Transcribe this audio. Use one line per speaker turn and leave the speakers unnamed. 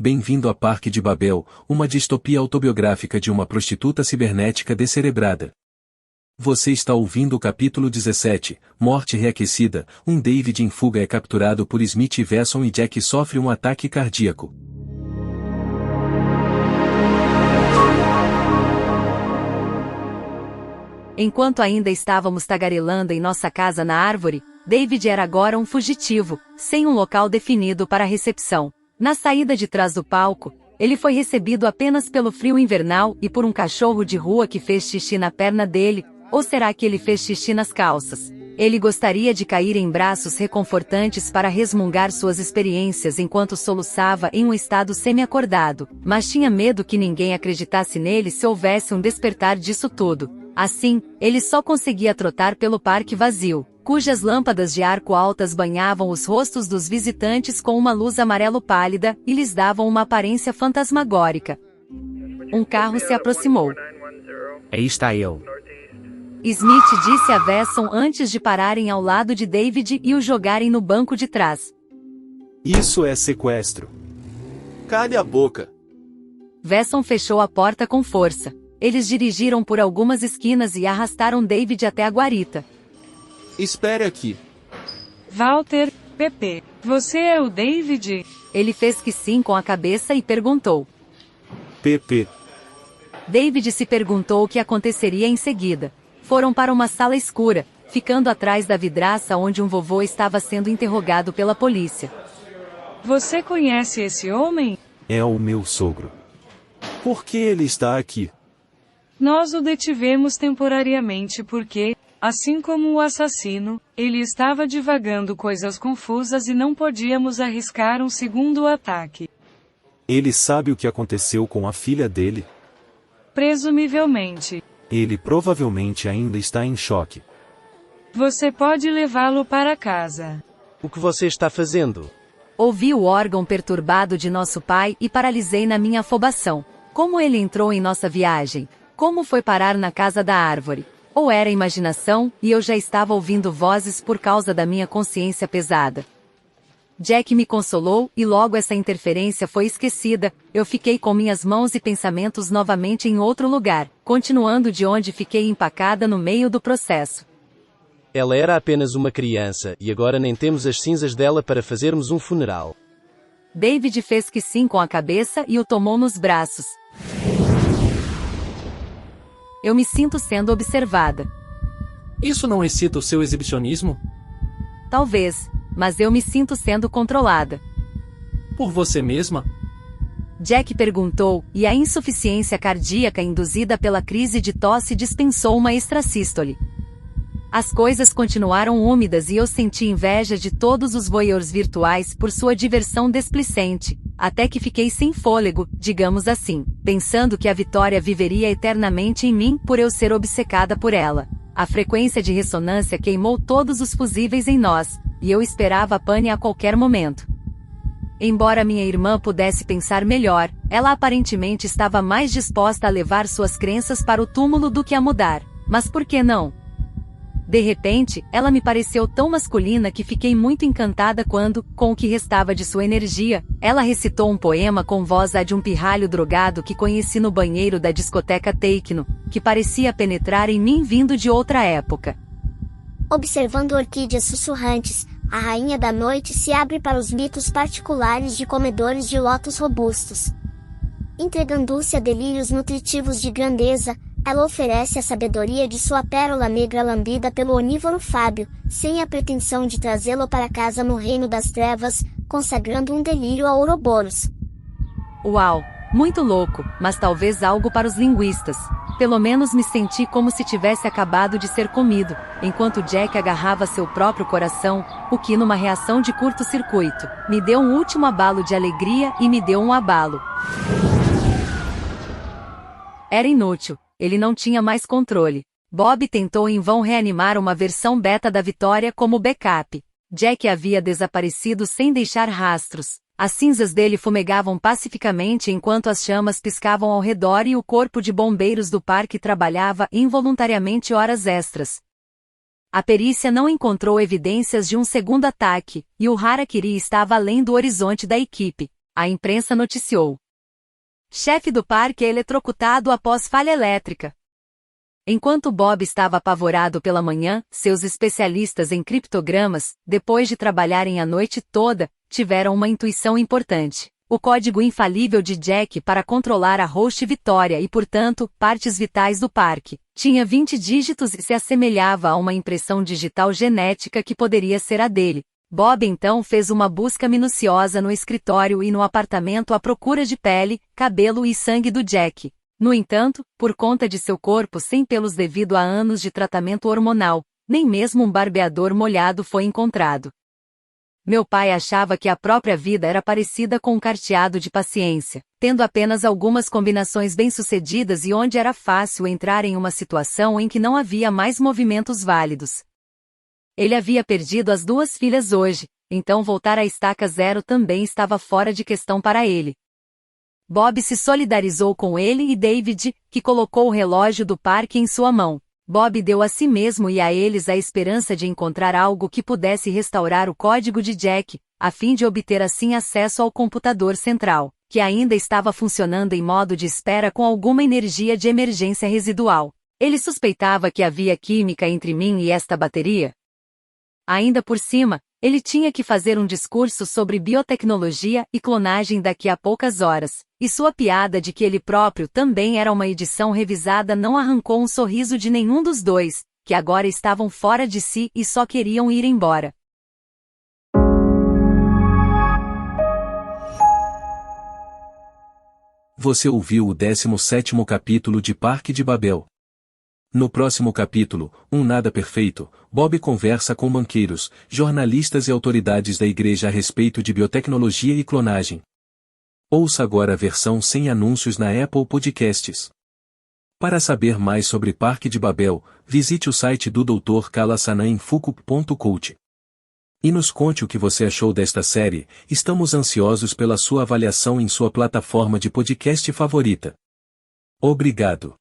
Bem-vindo a Parque de Babel, uma distopia autobiográfica de uma prostituta cibernética descerebrada. Você está ouvindo o capítulo 17, Morte Reaquecida. David em fuga é capturado por Smith e Wesson e Jack sofre um ataque cardíaco.
Enquanto ainda estávamos tagarelando em nossa casa na árvore, David era agora um fugitivo, sem um local definido para a recepção. Na saída de trás do palco, ele foi recebido apenas pelo frio invernal e por um cachorro de rua que fez xixi na perna dele, ou será que ele fez xixi nas calças? Ele gostaria de cair em braços reconfortantes para resmungar suas experiências enquanto soluçava em um estado semi-acordado, mas tinha medo que ninguém acreditasse nele se houvesse um despertar disso tudo. Assim, ele só conseguia trotar pelo parque vazio, cujas lâmpadas de arco altas banhavam os rostos dos visitantes com uma luz amarelo pálida e lhes davam uma aparência fantasmagórica. Um carro se aproximou.
Aí está ele.
Smith disse a Wesson antes de pararem ao lado de David e o jogarem no banco de trás.
Isso é sequestro. Cale a boca.
Wesson fechou a porta com força. Eles dirigiram por algumas esquinas e arrastaram David até a guarita.
Espere aqui.
Walter, Pepe, você é o David?
Ele fez que sim com a cabeça e perguntou.
Pepe.
David se perguntou o que aconteceria em seguida. Foram para uma sala escura, ficando atrás da vidraça onde um vovô estava sendo interrogado pela polícia.
Você conhece esse homem?
É o meu sogro. Por que ele está aqui?
Nós o detivemos temporariamente porque, assim como o assassino, ele estava divagando coisas confusas e não podíamos arriscar um segundo ataque.
Ele sabe o que aconteceu com a filha dele?
Presumivelmente.
Ele provavelmente ainda está em choque.
Você pode levá-lo para casa.
O que você está fazendo?
Ouvi o órgão perturbado de nosso pai e paralisei na minha afobação. Como ele entrou em nossa viagem? Como foi parar na casa da árvore? Ou era imaginação, e eu já estava ouvindo vozes por causa da minha consciência pesada? Jack me consolou, e logo essa interferência foi esquecida, eu fiquei com minhas mãos e pensamentos novamente em outro lugar, continuando de onde fiquei empacada no meio do processo.
Ela era apenas uma criança, e agora nem temos as cinzas dela para fazermos um funeral.
David fez que sim com a cabeça e o tomou nos braços. Eu me sinto sendo observada.
Isso não excita o seu exibicionismo?
Talvez, mas eu me sinto sendo controlada.
Por você mesma?
Jack perguntou, e a insuficiência cardíaca induzida pela crise de tosse dispensou uma extrasístole. As coisas continuaram úmidas e eu senti inveja de todos os voyeurs virtuais por sua diversão desplicente, até que fiquei sem fôlego, digamos assim, pensando que a Vitória viveria eternamente em mim por eu ser obcecada por ela. A frequência de ressonância queimou todos os fusíveis em nós, e eu esperava a pane a qualquer momento. Embora minha irmã pudesse pensar melhor, ela aparentemente estava mais disposta a levar suas crenças para o túmulo do que a mudar. Mas por que não? De repente, ela me pareceu tão masculina que fiquei muito encantada quando, com o que restava de sua energia, ela recitou um poema com voz a de um pirralho drogado que conheci no banheiro da discoteca Techno, que parecia penetrar em mim vindo de outra época.
Observando orquídeas sussurrantes, a rainha da noite se abre para os mitos particulares de comedores de lótus robustos. Entregando-se a delírios nutritivos de grandeza, ela oferece a sabedoria de sua pérola negra lambida pelo onívoro Fábio, sem a pretensão de trazê-lo para casa no reino das trevas, consagrando um delírio a Ouroboros.
Uau! Muito louco, mas talvez algo para os linguistas. Pelo menos me senti como se tivesse acabado de ser comido, enquanto Jack agarrava seu próprio coração, o que numa reação de curto-circuito, me deu um último abalo de alegria e me deu um abalo. Era inútil. Ele não tinha mais controle. Bob tentou em vão reanimar uma versão beta da Vitória como backup. Jack havia desaparecido sem deixar rastros. As cinzas dele fumegavam pacificamente enquanto as chamas piscavam ao redor e o corpo de bombeiros do parque trabalhava involuntariamente horas extras. A perícia não encontrou evidências de um segundo ataque, e o Harakiri estava além do horizonte da equipe. a imprensa noticiou. Chefe do parque é eletrocutado após falha elétrica. Enquanto Bob estava apavorado pela manhã, seus especialistas em criptogramas, depois de trabalharem a noite toda, tiveram uma intuição importante. O código infalível de Jack para controlar a host Vitória e, portanto, partes vitais do parque. Tinha 20 dígitos e se assemelhava a uma impressão digital genética que poderia ser a dele. Bob então fez uma busca minuciosa no escritório e no apartamento à procura de pele, cabelo e sangue do Jack. No entanto, por conta de seu corpo sem pelos devido a anos de tratamento hormonal, nem mesmo um barbeador molhado foi encontrado. Meu pai achava que a própria vida era parecida com um carteado de paciência, tendo apenas algumas combinações bem-sucedidas e onde era fácil entrar em uma situação em que não havia mais movimentos válidos. Ele havia perdido as 2 filhas hoje, então voltar à estaca zero também estava fora de questão para ele. Bob se solidarizou com ele e David, que colocou o relógio do parque em sua mão. Bob deu a si mesmo e a eles a esperança de encontrar algo que pudesse restaurar o código de Jack, a fim de obter assim acesso ao computador central, que ainda estava funcionando em modo de espera com alguma energia de emergência residual. Ele suspeitava que havia química entre mim e esta bateria. Ainda por cima, ele tinha que fazer um discurso sobre biotecnologia e clonagem daqui a poucas horas, e sua piada de que ele próprio também era uma edição revisada não arrancou um sorriso de nenhum dos dois, que agora estavam fora de si e só queriam ir embora.
Você ouviu o 17º capítulo de Parque de Babel. No próximo capítulo, Um Nada Perfeito, Bob conversa com banqueiros, jornalistas e autoridades da igreja a respeito de biotecnologia e clonagem. Ouça agora a versão sem anúncios na Apple Podcasts. Para saber mais sobre Parque de Babel, visite o site do Dr. Kalasanam em fuku.coach. E nos conte o que você achou desta série. Estamos ansiosos pela sua avaliação em sua plataforma de podcast favorita. Obrigado.